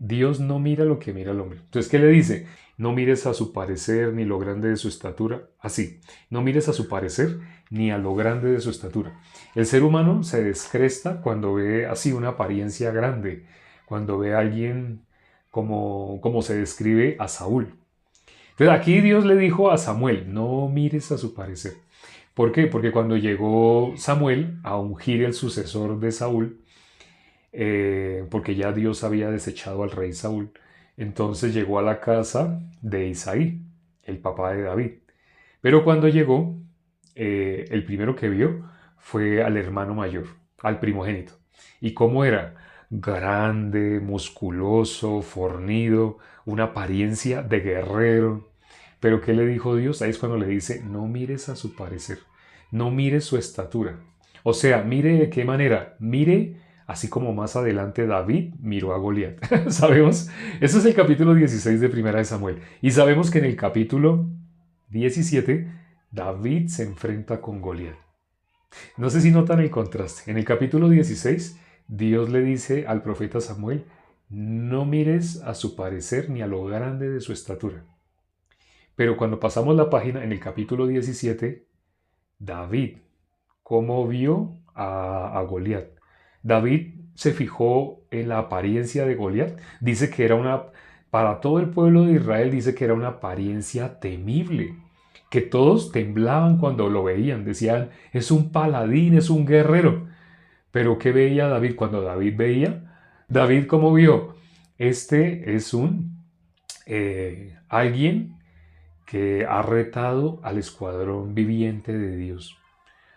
Dios no mira lo que mira el hombre. Entonces, ¿qué le dice? No mires a su parecer ni lo grande de su estatura. Así, no mires a su parecer ni a lo grande de su estatura. El ser humano se descresta cuando ve así una apariencia grande, cuando ve a alguien como se describe a Saúl. Entonces aquí Dios le dijo a Samuel, no mires a su parecer. ¿Por qué? Porque cuando llegó Samuel a ungir el sucesor de Saúl, porque ya Dios había desechado al rey Saúl, entonces llegó a la casa de Isaí, el papá de David. Pero cuando llegó, el primero que vio fue al hermano mayor, al primogénito. ¿Y cómo era? Grande, musculoso, fornido, una apariencia de guerrero. Pero ¿qué le dijo Dios? Ahí es cuando le dice, no mires a su parecer, no mires su estatura. O sea, mire de qué manera, mire así como más adelante David miró a Goliat. ¿Sabemos? Eso es el capítulo 16 de Primera de Samuel. Y sabemos que en el capítulo 17 David se enfrenta con Goliat. No sé si notan el contraste. En el capítulo 16 Dios le dice al profeta Samuel, no mires a su parecer ni a lo grande de su estatura. Pero cuando pasamos la página en el capítulo 17, David, ¿cómo vio a Goliat? David se fijó en la apariencia de Goliat. Dice que era para todo el pueblo de Israel, dice que era una apariencia temible, que todos temblaban cuando lo veían. Decían, es un paladín, es un guerrero. Pero ¿qué veía David cuando David veía? David, ¿cómo vio? Este es alguien que ha retado al escuadrón viviente de Dios,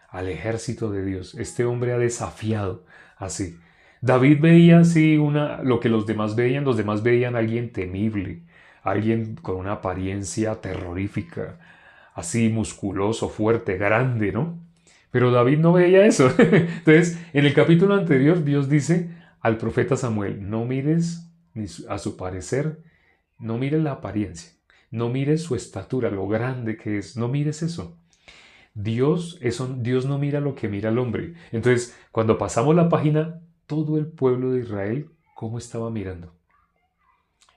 al ejército de Dios. Este hombre ha desafiado así. David veía así lo que los demás veían a alguien temible, alguien con una apariencia terrorífica, así musculoso, fuerte, grande, ¿no? Pero David no veía eso. Entonces, en el capítulo anterior, Dios dice al profeta Samuel, no mires a su parecer, no mires la apariencia, no mires su estatura, lo grande que es, no mires eso. Dios no mira lo que mira el hombre. Entonces, cuando pasamos la página, todo el pueblo de Israel, ¿cómo estaba mirando?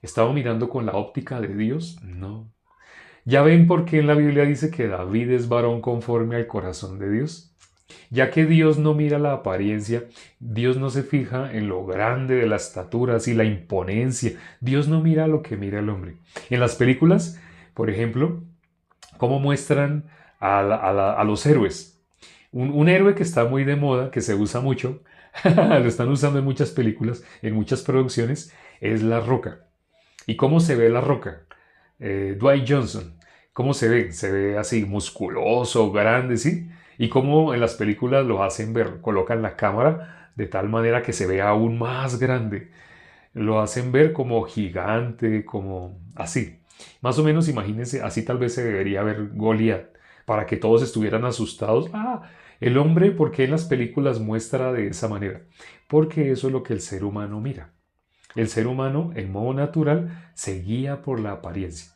¿Estaba mirando con la óptica de Dios? No. ¿Ya ven por qué en la Biblia dice que David es varón conforme al corazón de Dios? Ya que Dios no mira la apariencia, Dios no se fija en lo grande de las estaturas y la imponencia. Dios no mira lo que mira el hombre. En las películas, por ejemplo, ¿cómo muestran a los héroes? Un héroe que está muy de moda, que se usa mucho, lo están usando en muchas películas, en muchas producciones, es La Roca. ¿Y cómo se ve La Roca? Dwight Johnson. ¿Cómo se ve? Se ve así musculoso, grande, ¿sí? Y cómo en las películas lo hacen ver, colocan la cámara de tal manera que se vea aún más grande. Lo hacen ver como gigante, como así. Más o menos imagínense, así tal vez se debería ver Goliat, para que todos estuvieran asustados. Ah, el hombre, ¿por qué en las películas muestra de esa manera? Porque eso es lo que el ser humano mira. El ser humano, en modo natural, se guía por la apariencia.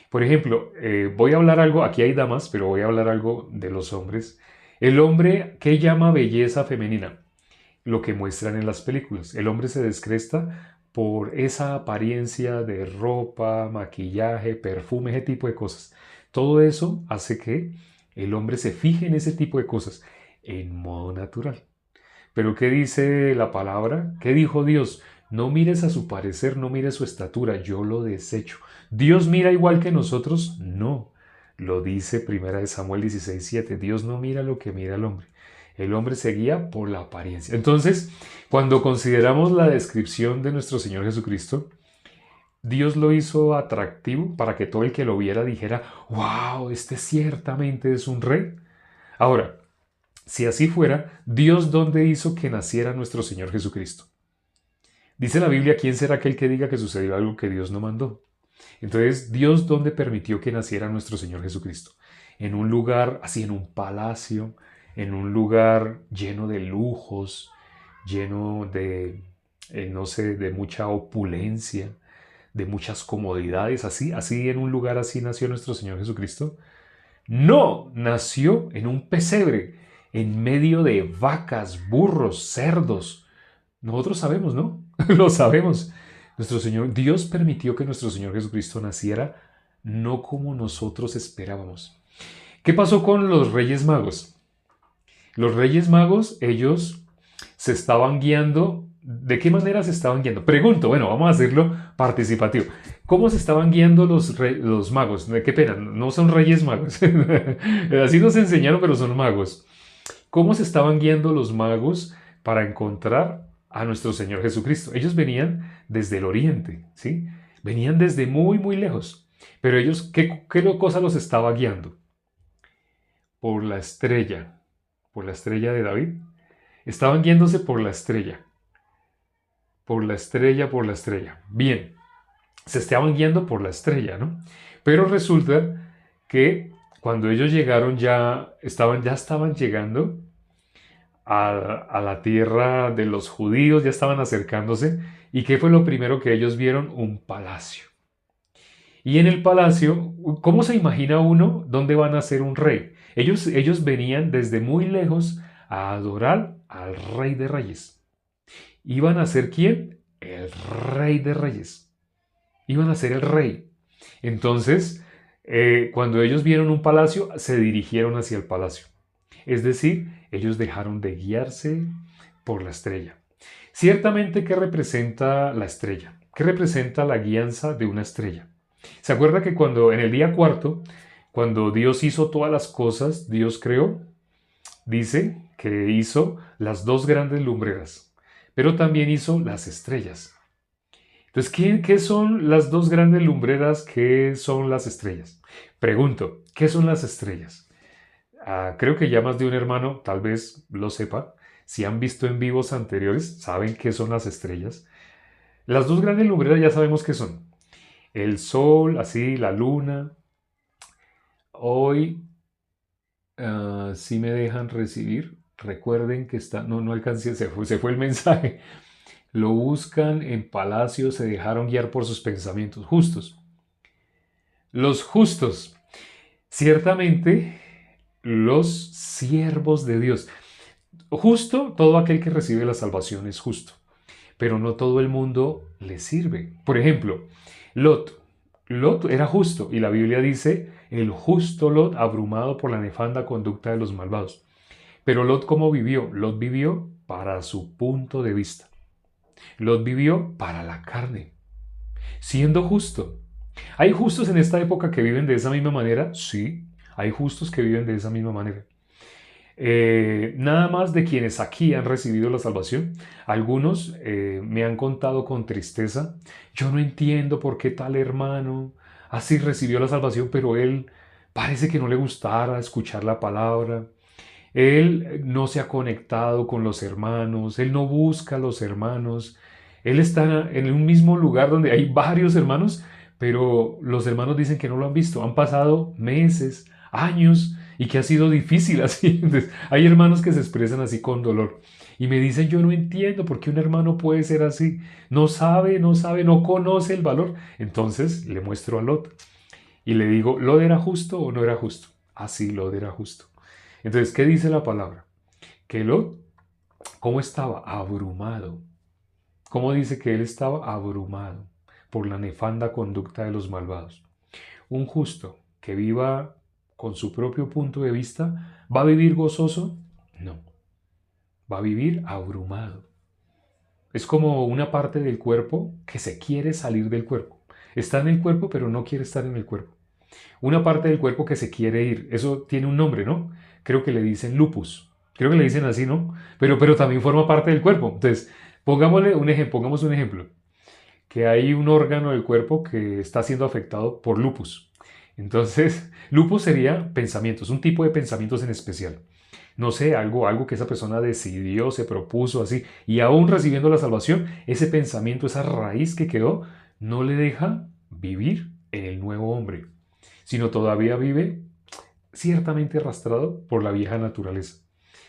Por ejemplo, voy a hablar algo, aquí hay damas, pero voy a hablar algo de los hombres. El hombre, ¿qué llama belleza femenina? Lo que muestran en las películas. El hombre se descresta por esa apariencia de ropa, maquillaje, perfume, ese tipo de cosas. Todo eso hace que el hombre se fije en ese tipo de cosas en modo natural. Pero ¿qué dice la palabra? ¿Qué dijo Dios? No mires a su parecer, no mires su estatura, yo lo desecho. ¿Dios mira igual que nosotros? No. Lo dice Primera de Samuel 16:7. Dios no mira lo que mira el hombre. El hombre se guía por la apariencia. Entonces, cuando consideramos la descripción de nuestro Señor Jesucristo, Dios lo hizo atractivo para que todo el que lo viera dijera, wow, este ciertamente es un rey. Ahora, si así fuera, Dios ¿dónde hizo que naciera nuestro Señor Jesucristo? Dice la Biblia, ¿quién será aquel que diga que sucedió algo que Dios no mandó? Entonces, ¿Dios dónde permitió que naciera nuestro Señor Jesucristo? En un lugar, así en un palacio, en un lugar lleno de lujos, lleno de, no sé, de mucha opulencia, de muchas comodidades, así en un lugar así nació nuestro Señor Jesucristo. No, nació en un pesebre, en medio de vacas, burros, cerdos. Nosotros sabemos, ¿no? Lo sabemos. Nuestro Señor, Dios permitió que nuestro Señor Jesucristo naciera no como nosotros esperábamos. ¿Qué pasó con los Reyes Magos? Los Reyes Magos, ellos se estaban guiando. ¿De qué manera se estaban guiando? Pregunto, bueno, vamos a hacerlo participativo. ¿Cómo se estaban guiando los magos? Qué pena, no son Reyes Magos. Así nos enseñaron, pero son magos. ¿Cómo se estaban guiando los magos para encontrar a nuestro Señor Jesucristo? Ellos venían desde el oriente, ¿sí? Venían desde muy, muy lejos. Pero ellos, ¿qué cosa los estaba guiando? Por la estrella de David. Estaban guiándose por la estrella. Por la estrella, por la estrella. Bien, se estaban guiando por la estrella, ¿no? Pero resulta que cuando ellos llegaron ya estaban llegando a la tierra de los judíos, ya estaban acercándose. ¿Y qué fue lo primero que ellos vieron? Un palacio. Y en el palacio, ¿cómo se imagina uno dónde van a ser un rey? Ellos venían desde muy lejos a adorar al Rey de Reyes. ¿Iban a ser quién? El Rey de Reyes. Iban a ser el rey. Entonces, cuando ellos vieron un palacio, se dirigieron hacia el palacio. Es decir, ellos dejaron de guiarse por la estrella. Ciertamente, ¿qué representa la estrella? ¿Qué representa la guianza de una estrella? ¿Se acuerda que cuando en el día cuarto, cuando Dios hizo todas las cosas, Dios creó? Dice que hizo las dos grandes lumbreras, pero también hizo las estrellas. Entonces, ¿qué son las dos grandes lumbreras? ¿Qué son las estrellas? Pregunto, ¿qué son las estrellas? Creo que ya más de un hermano tal vez lo sepa. Si han visto en vivos anteriores, saben qué son las estrellas. Las dos grandes lumbreras ya sabemos qué son. El sol, así, la luna. Hoy, si me dejan recibir, recuerden que está, no alcancé, se fue el mensaje. Lo buscan en palacio, se dejaron guiar por sus pensamientos justos. Los justos, ciertamente los siervos de Dios. Justo, todo aquel que recibe la salvación es justo, pero no todo el mundo le sirve. Por ejemplo, Lot. Lot era justo y la Biblia dice, el justo Lot abrumado por la nefanda conducta de los malvados. Pero Lot, ¿cómo vivió? Lot vivió para su punto de vista. Lot vivió para la carne, siendo justo. ¿Hay justos en esta época que viven de esa misma manera? Sí, hay justos que viven de esa misma manera. Nada más de quienes aquí han recibido la salvación. Algunos me han contado con tristeza, yo no entiendo por qué tal hermano así recibió la salvación, pero él parece que no le gustara escuchar la palabra. Él no se ha conectado con los hermanos, él no busca a los hermanos, él está en un mismo lugar donde hay varios hermanos, pero los hermanos dicen que no lo han visto. Han pasado meses, años y que ha sido difícil así. Entonces, hay hermanos que se expresan así con dolor y me dicen, yo no entiendo por qué un hermano puede ser así. No sabe, no conoce el valor. Entonces le muestro a Lot y le digo, ¿Lot era justo o no era justo? Así Lot era justo. Entonces, ¿qué dice la palabra? Que Lot, ¿cómo estaba? Abrumado. ¿Cómo dice que él estaba? Abrumado por la nefanda conducta de los malvados. Un justo que viva con su propio punto de vista, ¿va a vivir gozoso? No. Va a vivir abrumado. Es como una parte del cuerpo que se quiere salir del cuerpo. Está en el cuerpo, pero no quiere estar en el cuerpo. Una parte del cuerpo que se quiere ir. Eso tiene un nombre, ¿no? Creo que le dicen lupus. Creo que le dicen así, ¿no? Pero también forma parte del cuerpo. Entonces, pongamos un ejemplo. Que hay un órgano del cuerpo que está siendo afectado por lupus. Entonces, lupus sería pensamientos, un tipo de pensamientos en especial. No sé, algo que esa persona decidió, se propuso así, y aún recibiendo la salvación, ese pensamiento, esa raíz que quedó, no le deja vivir en el nuevo hombre, sino todavía vive ciertamente arrastrado por la vieja naturaleza.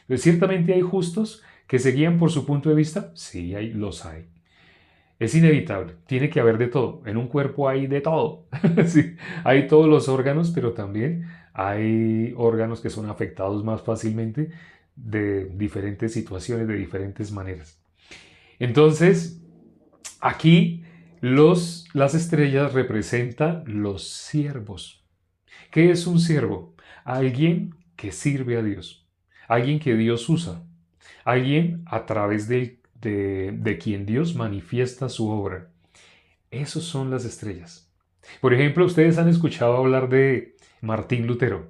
Pero ciertamente hay justos que se guían por su punto de vista, sí, los hay. Es inevitable, tiene que haber de todo. En un cuerpo hay de todo. Sí, hay todos los órganos, pero también hay órganos que son afectados más fácilmente de diferentes situaciones, de diferentes maneras. Entonces, aquí, Las estrellas representan los siervos. ¿Qué es un siervo? Alguien que sirve a Dios, alguien que Dios usa, alguien a través de quien Dios manifiesta su obra. Esos son las estrellas. Por ejemplo, ustedes han escuchado hablar de Martín Lutero.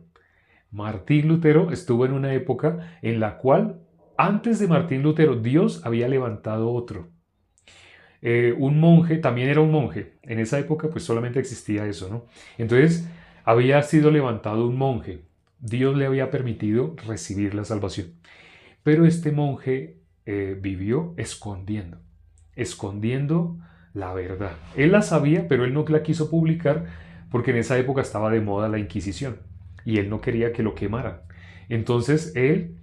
Martín Lutero estuvo en una época en la cual, antes de Martín Lutero, Dios había levantado otro. Un monje, también era un monje. En esa época pues solamente existía eso, ¿no? Entonces había sido levantado un monje. Dios le había permitido recibir la salvación. Pero este monje vivió escondiendo la verdad. Él la sabía, pero él no la quiso publicar porque en esa época estaba de moda la Inquisición y él no quería que lo quemaran. Entonces él,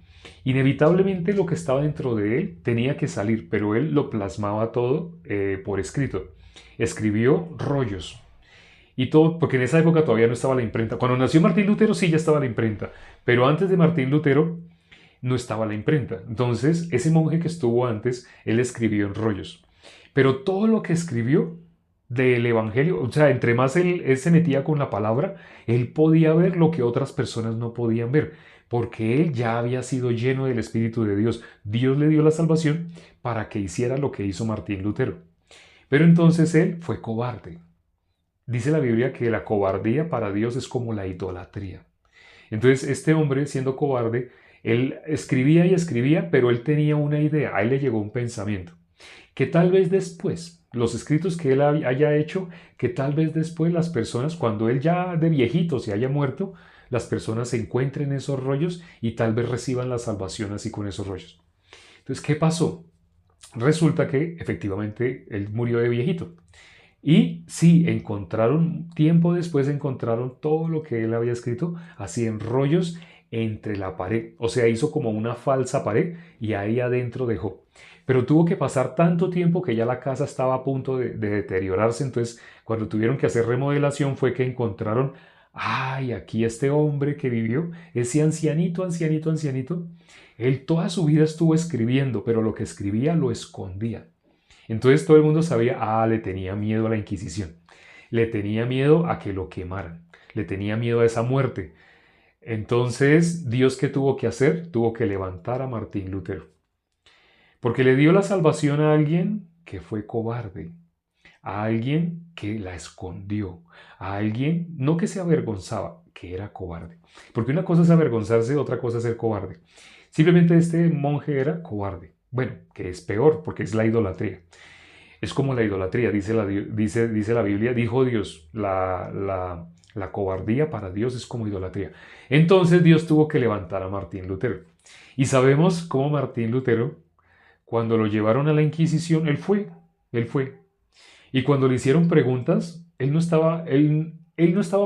inevitablemente lo que estaba dentro de él tenía que salir, pero él lo plasmaba todo por escrito. Escribió rollos. Y todo, porque en esa época todavía no estaba la imprenta. Cuando nació Martín Lutero sí ya estaba la imprenta, pero antes de Martín Lutero no estaba la imprenta. Entonces, ese monje que estuvo antes, él escribió en rollos. Pero todo lo que escribió del Evangelio, o sea, entre más él se metía con la palabra, él podía ver lo que otras personas no podían ver, porque él ya había sido lleno del Espíritu de Dios. Dios le dio la salvación para que hiciera lo que hizo Martín Lutero. Pero entonces él fue cobarde. Dice la Biblia que la cobardía para Dios es como la idolatría. Entonces este hombre, siendo cobarde, él escribía y escribía, pero él tenía una idea, a él le llegó un pensamiento, que tal vez después, los escritos que él haya hecho, que tal vez después las personas, cuando él ya de viejito se haya muerto, las personas se encuentren esos rollos y tal vez reciban la salvación así con esos rollos. Entonces, ¿qué pasó? Resulta que efectivamente él murió de viejito. Y sí, encontraron, tiempo después encontraron todo lo que él había escrito, así en rollos entre la pared. O sea, hizo como una falsa pared y ahí adentro dejó. Pero tuvo que pasar tanto tiempo que ya la casa estaba a punto de deteriorarse. Entonces, cuando tuvieron que hacer remodelación fue que encontraron, ay, aquí este hombre que vivió, ese ancianito, ancianito, ancianito, él toda su vida estuvo escribiendo, pero lo que escribía lo escondía. Entonces todo el mundo sabía, le tenía miedo a la Inquisición, le tenía miedo a que lo quemaran, le tenía miedo a esa muerte. Entonces, ¿Dios qué tuvo que hacer? Tuvo que levantar a Martín Lutero, porque le dio la salvación a alguien que fue cobarde, a alguien que la escondió, a alguien no que se avergonzaba, que era cobarde. Porque una cosa es avergonzarse, otra cosa es ser cobarde. Simplemente este monje era cobarde. Bueno, que es peor, porque es la idolatría. Es como la idolatría, dice la Biblia, dijo Dios, la cobardía para Dios es como idolatría. Entonces Dios tuvo que levantar a Martín Lutero. Y sabemos cómo Martín Lutero, cuando lo llevaron a la Inquisición, él fue. Y cuando le hicieron preguntas, él no estaba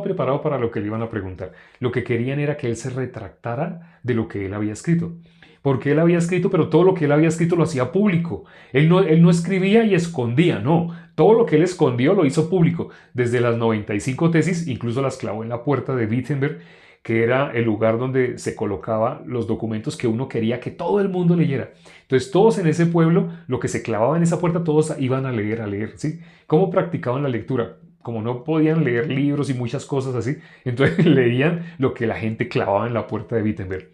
preparado para lo que le iban a preguntar. Lo que querían era que él se retractara de lo que él había escrito. Porque él había escrito, pero todo lo que él había escrito lo hacía público. Él no escribía y escondía, no. Todo lo que él escondió lo hizo público. Desde las 95 tesis, incluso las clavó en la puerta de Wittenberg, que era el lugar donde se colocaban los documentos que uno quería que todo el mundo leyera. Entonces todos en ese pueblo, lo que se clavaba en esa puerta, todos iban a leer, ¿sí? ¿Cómo practicaban la lectura? Como no podían leer libros y muchas cosas así, entonces leían lo que la gente clavaba en la puerta de Wittenberg.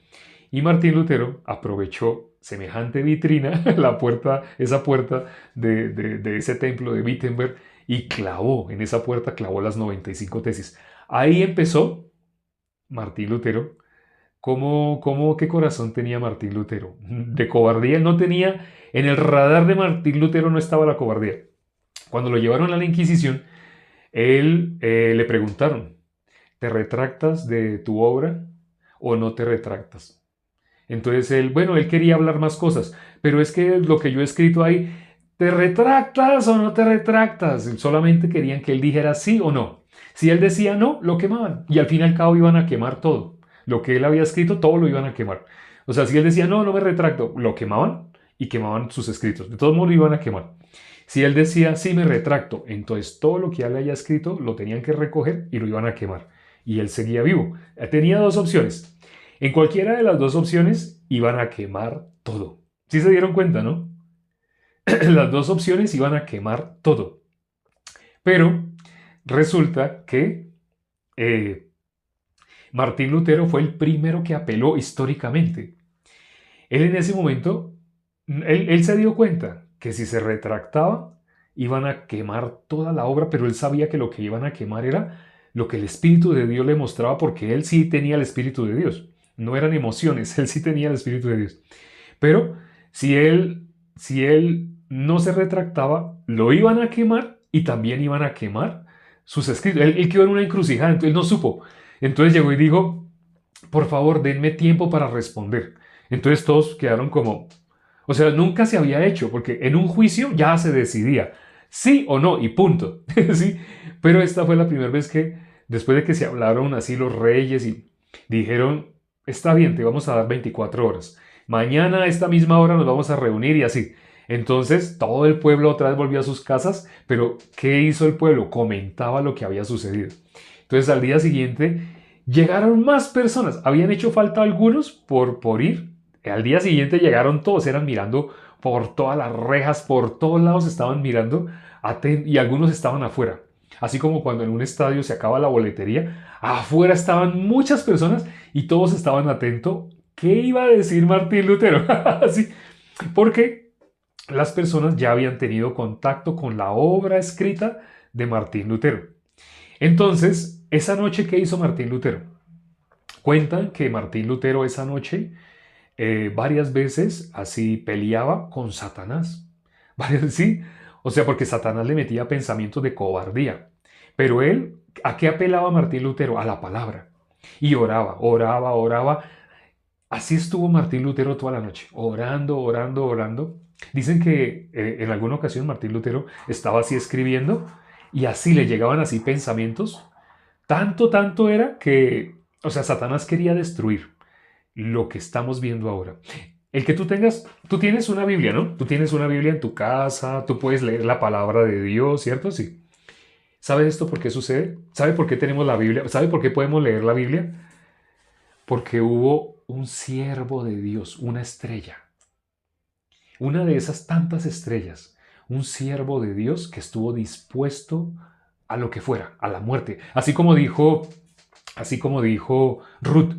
Y Martín Lutero aprovechó semejante vitrina, esa puerta de ese templo de Wittenberg, y clavó en esa puerta, clavó las 95 tesis. Ahí empezó Martín Lutero. ¿Qué corazón tenía Martín Lutero? De cobardía no tenía, en el radar de Martín Lutero no estaba la cobardía. Cuando lo llevaron a la Inquisición, le preguntaron, ¿te retractas de tu obra o no te retractas? Entonces él quería hablar más cosas, pero es que lo que yo he escrito ahí, ¿te retractas o no te retractas? Solamente querían que él dijera sí o no. Si él decía no, lo quemaban y al fin y al cabo iban a quemar todo. Lo que él había escrito, todo lo iban a quemar. O sea, si él decía no, no me retracto, lo quemaban y quemaban sus escritos. De todos modos lo iban a quemar. Si él decía sí, me retracto, entonces todo lo que él haya escrito lo tenían que recoger y lo iban a quemar. Y él seguía vivo. Tenía dos opciones. En cualquiera de las dos opciones iban a quemar todo. ¿Sí se dieron cuenta, no? Las dos opciones iban a quemar todo. Pero resulta que Martín Lutero fue el primero que apeló históricamente. Él en ese momento, él se dio cuenta que si se retractaba, iban a quemar toda la obra, pero él sabía que lo que iban a quemar era lo que el Espíritu de Dios le mostraba, porque él sí tenía el Espíritu de Dios. No eran emociones, él sí tenía el Espíritu de Dios. Pero si él no se retractaba, lo iban a quemar y también iban a quemar sus escritos. Él quedó en una encrucijada, entonces él no supo. Entonces llegó y dijo, por favor, denme tiempo para responder. Entonces todos quedaron como, o sea, nunca se había hecho, porque en un juicio ya se decidía sí o no y punto. ¿Sí? Pero esta fue la primera vez que, después de que se hablaron así los reyes y dijeron, está bien, te vamos a dar 24 horas. Mañana a esta misma hora nos vamos a reunir y así. Entonces todo el pueblo otra vez volvió a sus casas, pero ¿qué hizo el pueblo? Comentaba lo que había sucedido. Entonces al día siguiente llegaron más personas. Habían hecho falta algunos por ir. Al día siguiente llegaron todos, eran mirando por todas las rejas, por todos lados estaban mirando y algunos estaban afuera. Así como cuando en un estadio se acaba la boletería, afuera estaban muchas personas y todos estaban atentos. ¿Qué iba a decir Martín Lutero? Así, porque las personas ya habían tenido contacto con la obra escrita de Martín Lutero. Entonces, esa noche, ¿qué hizo Martín Lutero? Cuentan que Martín Lutero esa noche varias veces así peleaba con Satanás. Sí, o sea, porque Satanás le metía pensamientos de cobardía. Pero él, ¿a qué apelaba Martín Lutero? A la palabra. Y oraba, oraba, oraba. Así estuvo Martín Lutero toda la noche, orando, orando, orando. Dicen que en alguna ocasión Martín Lutero estaba así escribiendo y así le llegaban así pensamientos. Tanto era que, o sea, Satanás quería destruir lo que estamos viendo ahora. El que tú tienes una Biblia, ¿no? Tú tienes una Biblia en tu casa, tú puedes leer la palabra de Dios, ¿cierto? Sí. ¿Sabe esto por qué sucede? ¿Sabe por qué tenemos la Biblia? ¿Sabe por qué podemos leer la Biblia? Porque hubo un siervo de Dios, una estrella. Una de esas tantas estrellas, un siervo de Dios que estuvo dispuesto a lo que fuera, a la muerte. Así como dijo Ruth,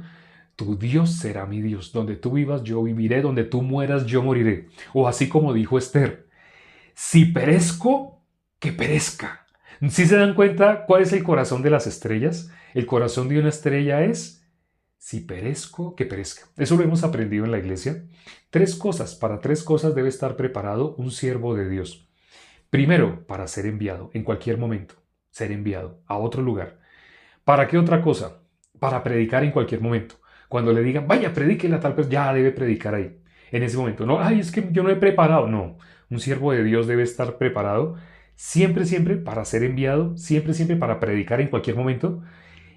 tu Dios será mi Dios, donde tú vivas yo viviré, donde tú mueras yo moriré. O así como dijo Esther, si perezco, que perezca. ¿Sí se dan cuenta cuál es el corazón de las estrellas? El corazón de una estrella es, si perezco, que perezca. Eso lo hemos aprendido en la iglesia. Para tres cosas debe estar preparado un siervo de Dios. Primero, para ser enviado, en cualquier momento, ser enviado a otro lugar. ¿Para qué otra cosa? Para predicar en cualquier momento. Cuando le digan, vaya, predíquele a tal persona, ya debe predicar ahí, en ese momento. No, ay, es que yo no he preparado. No, un siervo de Dios debe estar preparado siempre, siempre para ser enviado, siempre, siempre para predicar en cualquier momento.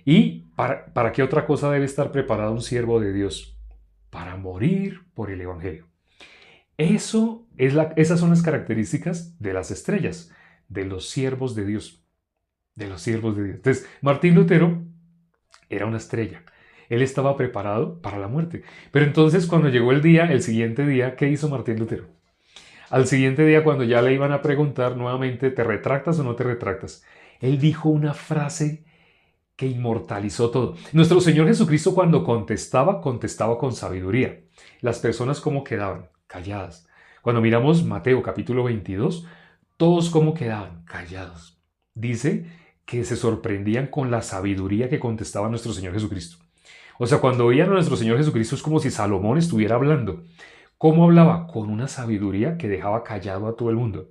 ¿Y para qué otra cosa debe estar preparado un siervo de Dios? Para morir por el Evangelio. Esas son las características de las estrellas, de los siervos de Dios. De los siervos de Dios. Entonces, Martín Lutero era una estrella. Él estaba preparado para la muerte. Pero entonces cuando llegó el siguiente día, ¿qué hizo Martín Lutero? Al siguiente día, cuando ya le iban a preguntar nuevamente, ¿te retractas o no te retractas? Él dijo una frase que inmortalizó todo. Nuestro Señor Jesucristo cuando contestaba con sabiduría. Las personas cómo quedaban, calladas. Cuando miramos Mateo capítulo 22, todos cómo quedaban, callados. Dice que se sorprendían con la sabiduría que contestaba nuestro Señor Jesucristo. O sea, cuando oían a nuestro Señor Jesucristo es como si Salomón estuviera hablando. ¿Cómo hablaba? Con una sabiduría que dejaba callado a todo el mundo.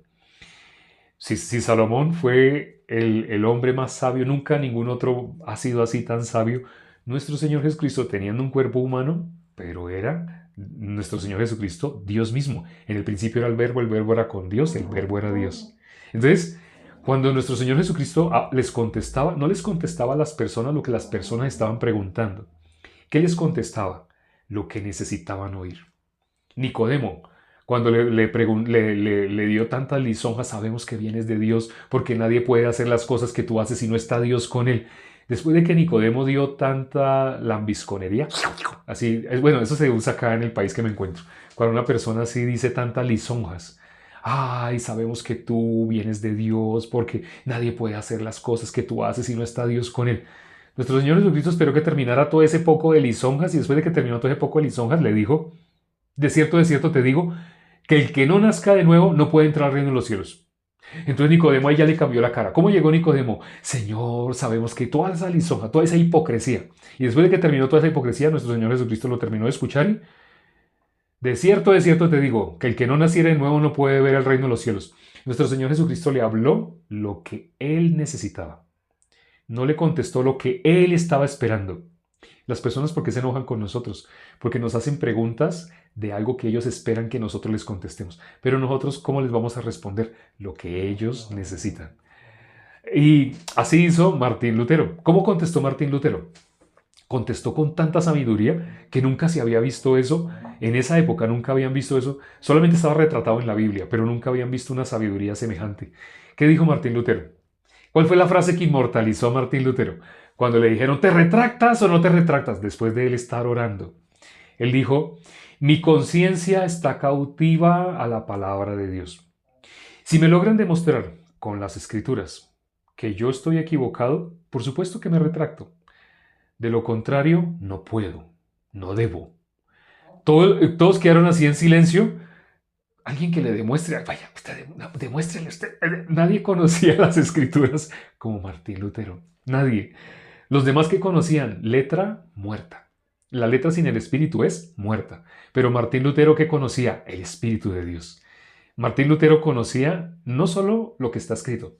Si Salomón fue el hombre más sabio, nunca ningún otro ha sido así tan sabio. Nuestro Señor Jesucristo, teniendo un cuerpo humano, pero era nuestro Señor Jesucristo Dios mismo. En el principio era el verbo era con Dios, el verbo era Dios. Entonces, cuando nuestro Señor Jesucristo les contestaba, no les contestaba a las personas lo que las personas estaban preguntando. ¿Qué les contestaba? Lo que necesitaban oír. Nicodemo, cuando le dio tantas lisonjas, sabemos que vienes de Dios, porque nadie puede hacer las cosas que tú haces si no está Dios con él. Después de que Nicodemo dio tanta lambisconería, así, bueno, eso se usa acá en el país que me encuentro, cuando una persona así dice tantas lisonjas, ay, sabemos que tú vienes de Dios porque nadie puede hacer las cosas que tú haces si no está Dios con él. Nuestro Señor Jesucristo esperó que terminara todo ese poco de lisonjas y después de que terminó todo ese poco de lisonjas le dijo, de cierto te digo, que el que no nazca de nuevo no puede entrar al reino de los cielos. Entonces Nicodemo ahí ya le cambió la cara. ¿Cómo llegó Nicodemo? Señor, sabemos que toda esa lisonja, toda esa hipocresía. Y después de que terminó toda esa hipocresía, nuestro Señor Jesucristo lo terminó de escuchar y de cierto te digo, que el que no naciera de nuevo no puede ver el reino de los cielos. Nuestro Señor Jesucristo le habló lo que él necesitaba. No le contestó lo que él estaba esperando. Las personas, ¿por qué se enojan con nosotros? Porque nos hacen preguntas de algo que ellos esperan que nosotros les contestemos. Pero nosotros, ¿cómo les vamos a responder? Lo que ellos necesitan. Y así hizo Martín Lutero. ¿Cómo contestó Martín Lutero? Contestó con tanta sabiduría que nunca se había visto eso. En esa época nunca habían visto eso. Solamente estaba retratado en la Biblia, pero nunca habían visto una sabiduría semejante. ¿Qué dijo Martín Lutero? ¿Cuál fue la frase que inmortalizó a Martín Lutero? Cuando le dijeron, ¿te retractas o no te retractas? Después de él estar orando. Él dijo, mi conciencia está cautiva a la palabra de Dios. Si me logran demostrar con las escrituras que yo estoy equivocado, por supuesto que me retracto. De lo contrario, no puedo, no debo. Todos quedaron así en silencio. Alguien que le demuestre, vaya, usted, demuéstrele usted. Nadie conocía las escrituras como Martín Lutero. Nadie. Los demás que conocían, letra muerta. La letra sin el espíritu es muerta. Pero Martín Lutero, ¿qué conocía? El espíritu de Dios. Martín Lutero conocía no solo lo que está escrito,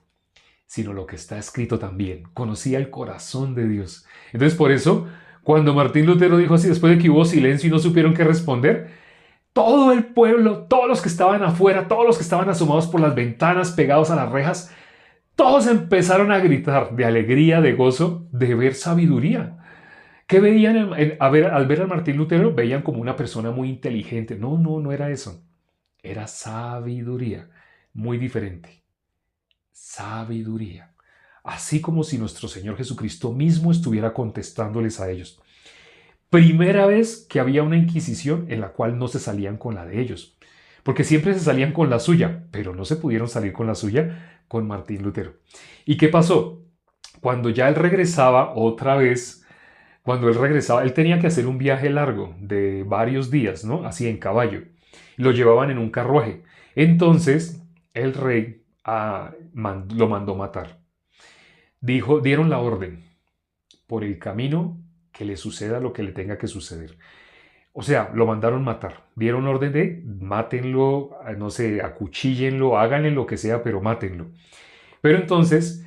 sino lo que está escrito también. Conocía el corazón de Dios. Entonces, por eso, cuando Martín Lutero dijo así, después de que hubo silencio y no supieron qué responder, todo el pueblo, todos los que estaban afuera, todos los que estaban asomados por las ventanas, pegados a las rejas, todos empezaron a gritar de alegría, de gozo, de ver sabiduría. ¿Qué veían al ver a Martín Lutero? Veían como una persona muy inteligente. No, no, no era eso. Era sabiduría, muy diferente. Sabiduría. Así como si nuestro Señor Jesucristo mismo estuviera contestándoles a ellos. Primera vez que había una inquisición en la cual no se salían con la de ellos. Porque siempre se salían con la suya, pero no se pudieron salir con la suya con Martín Lutero. ¿Y qué pasó? Cuando ya él regresaba otra vez, cuando él regresaba, él tenía que hacer un viaje largo de varios días, ¿no? Así en caballo. Lo llevaban en un carruaje. Entonces, el rey lo mandó matar. Dieron la orden, por el camino que le suceda lo que le tenga que suceder. O sea, lo mandaron matar. Dieron orden de mátenlo, no sé, acuchíllenlo, háganle lo que sea, pero mátenlo. Pero entonces,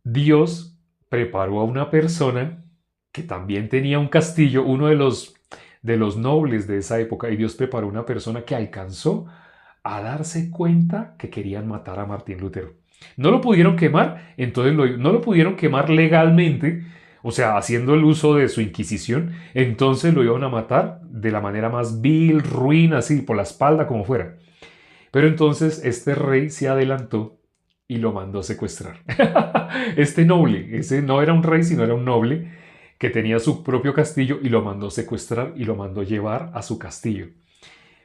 Dios preparó a una persona que también tenía un castillo, uno de los nobles de esa época, y Dios preparó una persona que alcanzó a darse cuenta que querían matar a Martín Lutero. No lo pudieron quemar, entonces no lo pudieron quemar legalmente, o sea, haciendo el uso de su Inquisición, entonces lo iban a matar de la manera más vil, ruin, así, por la espalda, como fuera. Pero entonces este rey se adelantó y lo mandó secuestrar. Este noble, ese no era un rey, sino era un noble que tenía su propio castillo y lo mandó secuestrar y lo mandó llevar a su castillo.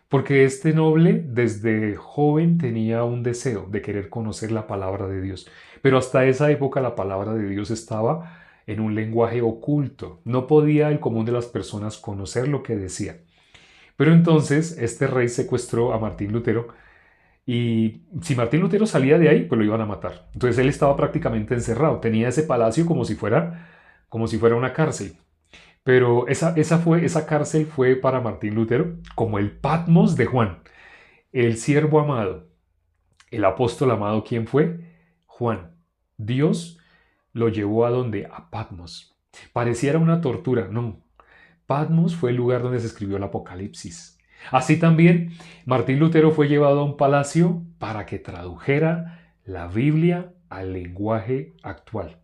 Porque este noble desde joven tenía un deseo de querer conocer la palabra de Dios. Pero hasta esa época la palabra de Dios estaba en un lenguaje oculto. No podía el común de las personas conocer lo que decía. Pero entonces este rey secuestró a Martín Lutero y si Martín Lutero salía de ahí, pues lo iban a matar. Entonces él estaba prácticamente encerrado. Tenía ese palacio como si fuera una cárcel. Pero esa cárcel fue para Martín Lutero como el Patmos de Juan, el siervo amado, el apóstol amado. ¿Quién fue? Juan. Dios lo llevó a donde? A Patmos. Pareciera una tortura, no. Patmos fue el lugar donde se escribió el Apocalipsis. Así también, Martín Lutero fue llevado a un palacio para que tradujera la Biblia al lenguaje actual,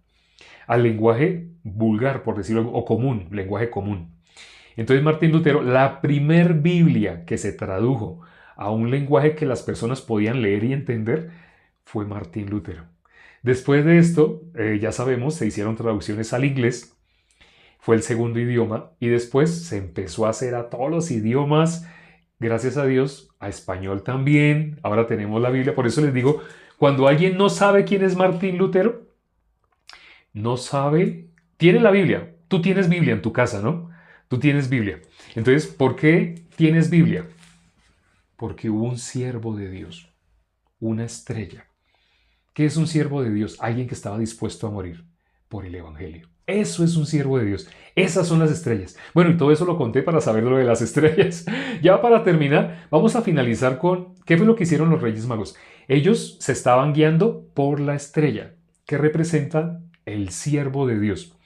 al lenguaje vulgar, por decirlo, o común, lenguaje común. Entonces Martín Lutero, la primer Biblia que se tradujo a un lenguaje que las personas podían leer y entender, fue Martín Lutero. Después de esto, ya sabemos, se hicieron traducciones al inglés, fue el segundo idioma, y después se empezó a hacer a todos los idiomas Gracias a Dios, a español también. Ahora tenemos la Biblia. Por eso les digo, cuando alguien no sabe quién es Martín Lutero, no sabe, tiene la Biblia. Tú tienes Biblia en tu casa, ¿no? Tú tienes Biblia. Entonces, ¿por qué tienes Biblia? Porque hubo un siervo de Dios, una estrella. ¿Qué es un siervo de Dios? Alguien que estaba dispuesto a morir por el Evangelio. Eso es un siervo de Dios. Esas son las estrellas. Bueno, y todo eso lo conté para saber lo de las estrellas. Ya para terminar, vamos a finalizar con ¿qué fue lo que hicieron los Reyes Magos? Ellos se estaban guiando por la estrella, que representa el siervo de Dios.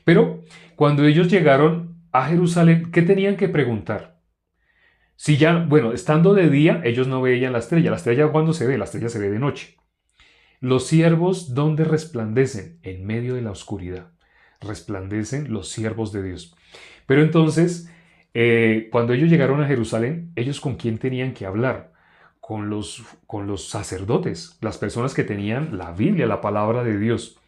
Pero cuando ellos llegaron a Jerusalén, ¿qué tenían que preguntar? Si ya, bueno, estando de día, ellos no veían la estrella. La estrella, ¿cuándo se ve? La estrella se ve de noche. Los siervos, ¿dónde resplandecen? En medio de la oscuridad. Resplandecen los siervos de Dios. Pero entonces, cuando ellos llegaron a Jerusalén, ¿ellos con quién tenían que hablar? Con los sacerdotes, las personas que tenían la Biblia, la palabra de Dios.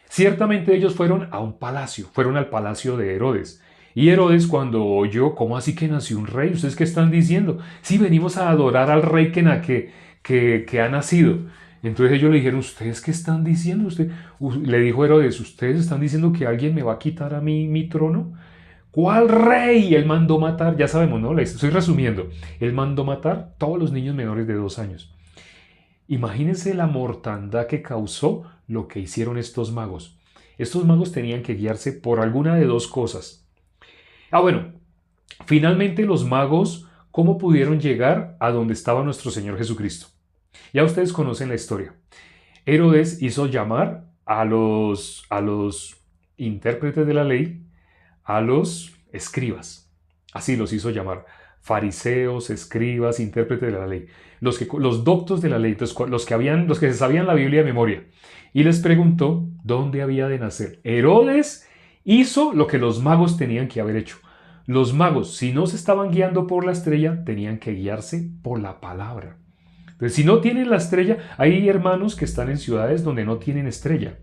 Ciertamente ellos fueron a un palacio, fueron al palacio de Herodes. Y Herodes cuando oyó, ¿cómo así que nació un rey? ¿Ustedes qué están diciendo? Sí, venimos a adorar al rey que ha nacido. Entonces ellos le dijeron, ¿ustedes qué están diciendo? Le dijo Herodes, ¿ustedes están diciendo que alguien me va a quitar a mí mi trono? ¿Cuál rey? Él mandó matar, ya sabemos, ¿no? Le estoy resumiendo. Él mandó matar todos los niños menores de 2 años. Imagínense la mortandad que causó lo que hicieron estos magos. Estos magos tenían que guiarse por alguna de dos cosas. Bueno, finalmente los magos, ¿cómo pudieron llegar a donde estaba nuestro Señor Jesucristo? Ya ustedes conocen la historia. Herodes hizo llamar a los intérpretes de la ley, a los escribas. Así los hizo llamar. Fariseos, escribas, intérpretes de la ley. Los doctos de la ley, entonces, los que se sabían la Biblia de memoria. Y les preguntó dónde había de nacer. Herodes hizo lo que los magos tenían que haber hecho. Los magos, si no se estaban guiando por la estrella, tenían que guiarse por la palabra. Entonces, si no tienen la estrella, hay hermanos que están en ciudades donde no tienen estrella,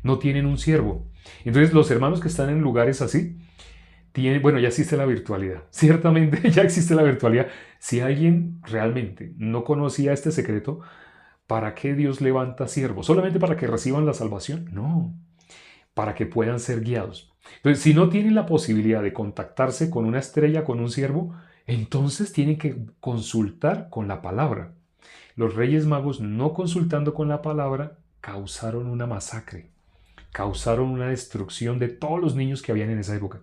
no tienen un siervo. Entonces, los hermanos que están en lugares así, bueno, ya existe la virtualidad. Ciertamente ya existe la virtualidad. Si alguien realmente no conocía este secreto, ¿para qué Dios levanta siervos? ¿Solamente para que reciban la salvación? No, para que puedan ser guiados. Entonces, si no tienen la posibilidad de contactarse con una estrella, con un siervo, entonces tienen que consultar con la palabra. Los Reyes Magos, no consultando con la palabra, causaron una masacre, causaron una destrucción de todos los niños que habían en esa época.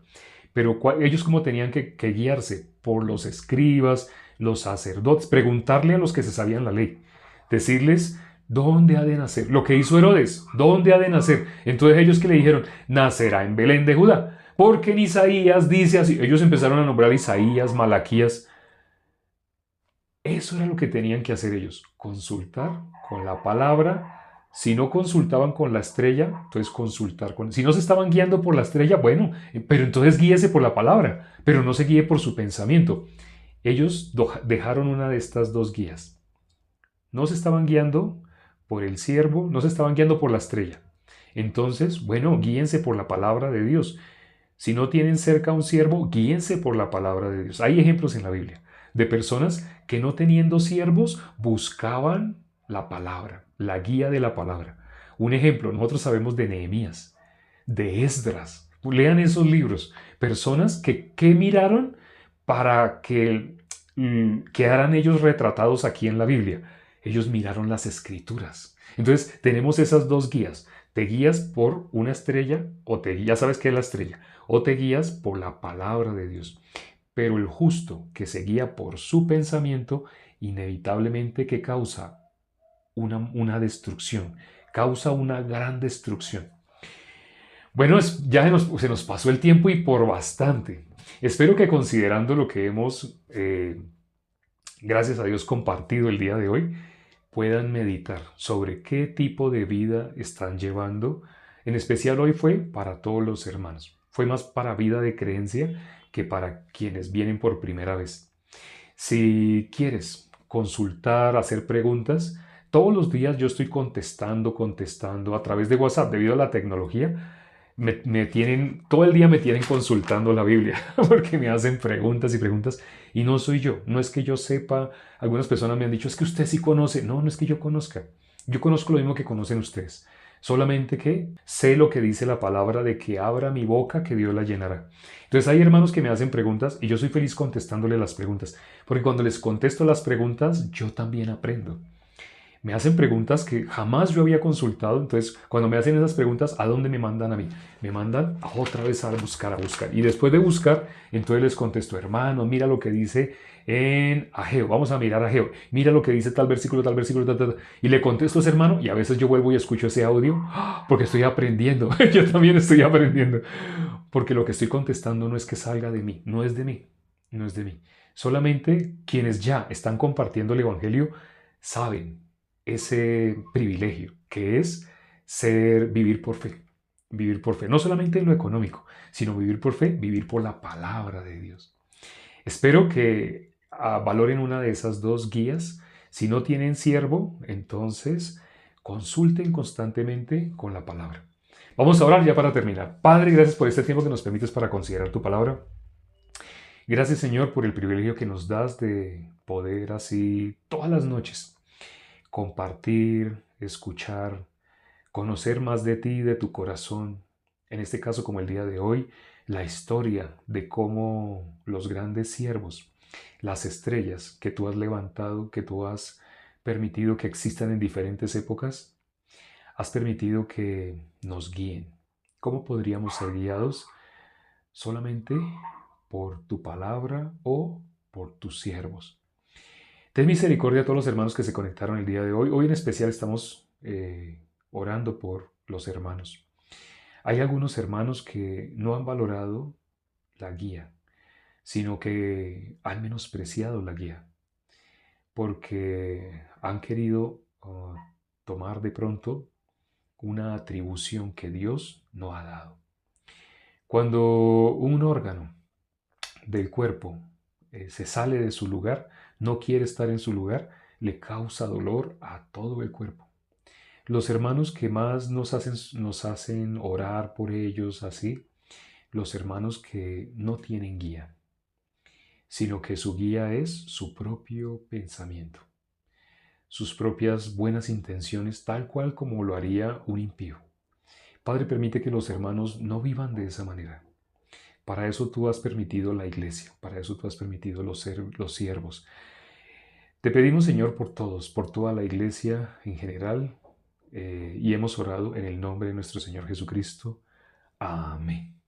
Pero ellos como tenían que guiarse por los escribas, los sacerdotes, preguntarle a los que se sabían la ley, decirles dónde ha de nacer. Lo que hizo Herodes, dónde ha de nacer. Entonces ellos que le dijeron, nacerá en Belén de Judá, porque en Isaías dice así. Ellos empezaron a nombrar Isaías, Malaquías. Eso era lo que tenían que hacer ellos, consultar con la palabra. Si no consultaban con la estrella, entonces consultar con... Si no se estaban guiando por la estrella, bueno, pero entonces guíese por la palabra, pero no se guíe por su pensamiento. Ellos dejaron una de estas dos guías. No se estaban guiando por el siervo, no se estaban guiando por la estrella. Entonces, bueno, guíense por la palabra de Dios. Si no tienen cerca un siervo, guíense por la palabra de Dios. Hay ejemplos en la Biblia de personas que no teniendo siervos buscaban la palabra, la guía de la palabra. Un ejemplo, nosotros sabemos de Nehemías, de Esdras. Lean esos libros. Personas que miraron para que quedaran ellos retratados aquí en la Biblia. Ellos miraron las escrituras. Entonces tenemos esas dos guías. Te guías por una estrella ya sabes qué es la estrella, o te guías por la palabra de Dios. Pero el justo que se guía por su pensamiento, inevitablemente que causa una destrucción, causa una gran destrucción. Bueno, ya se nos pasó el tiempo y por bastante. Espero que considerando lo que hemos, gracias a Dios, compartido el día de hoy, puedan meditar sobre qué tipo de vida están llevando. En especial hoy fue para todos los hermanos. Fue más para vida de creencia que para quienes vienen por primera vez. Si quieres consultar, hacer preguntas, todos los días yo estoy contestando a través de WhatsApp debido a la tecnología. todo el día me tienen consultando la Biblia, porque me hacen preguntas y preguntas, y no soy yo, no es que yo sepa, algunas personas me han dicho, es que usted sí conoce, no, no es que yo conozca, yo conozco lo mismo que conocen ustedes, solamente que sé lo que dice la palabra de que abra mi boca, que Dios la llenará. Entonces hay hermanos que me hacen preguntas y yo soy feliz contestándole las preguntas, porque cuando les contesto las preguntas, yo también aprendo. Me hacen preguntas que jamás yo había consultado, entonces cuando me hacen esas preguntas, ¿a dónde me mandan a mí? Me mandan otra vez a buscar, a buscar. Y después de buscar, entonces les contesto, hermano, mira lo que dice en Ageo, vamos a mirar Ageo, mira lo que dice tal versículo, tal, tal, tal. Y le contesto a ese hermano y a veces yo vuelvo y escucho ese audio porque estoy aprendiendo, yo también estoy aprendiendo, porque lo que estoy contestando no es que salga de mí, no es de mí, no es de mí. Solamente quienes ya están compartiendo el Evangelio saben ese privilegio que es vivir por fe. Vivir por fe, no solamente en lo económico, sino vivir por fe, vivir por la palabra de Dios. Espero que valoren una de esas dos guías. Si no tienen siervo, entonces consulten constantemente con la palabra. Vamos a orar ya para terminar. Padre, gracias por este tiempo que nos permites para considerar tu palabra. Gracias, Señor, por el privilegio que nos das de poder así todas las noches compartir, escuchar, conocer más de ti y de tu corazón. En este caso, como el día de hoy, la historia de cómo los grandes siervos, las estrellas que tú has levantado, que tú has permitido que existan en diferentes épocas, has permitido que nos guíen. ¿Cómo podríamos ser guiados? Solamente por tu palabra o por tus siervos. Ten misericordia a todos los hermanos que se conectaron el día de hoy. Hoy en especial estamos orando por los hermanos. Hay algunos hermanos que no han valorado la guía, sino que han menospreciado la guía, porque han querido tomar de pronto una atribución que Dios no ha dado. Cuando un órgano del cuerpo se sale de su lugar, no quiere estar en su lugar, le causa dolor a todo el cuerpo. Los hermanos que más nos hacen orar por ellos así, los hermanos que no tienen guía, sino que su guía es su propio pensamiento, sus propias buenas intenciones, tal cual como lo haría un impío. Padre, permite que los hermanos no vivan de esa manera. Para eso tú has permitido la iglesia, para eso tú has permitido los siervos. Te pedimos, Señor, por todos, por toda la iglesia en general, y hemos orado en el nombre de nuestro Señor Jesucristo. Amén.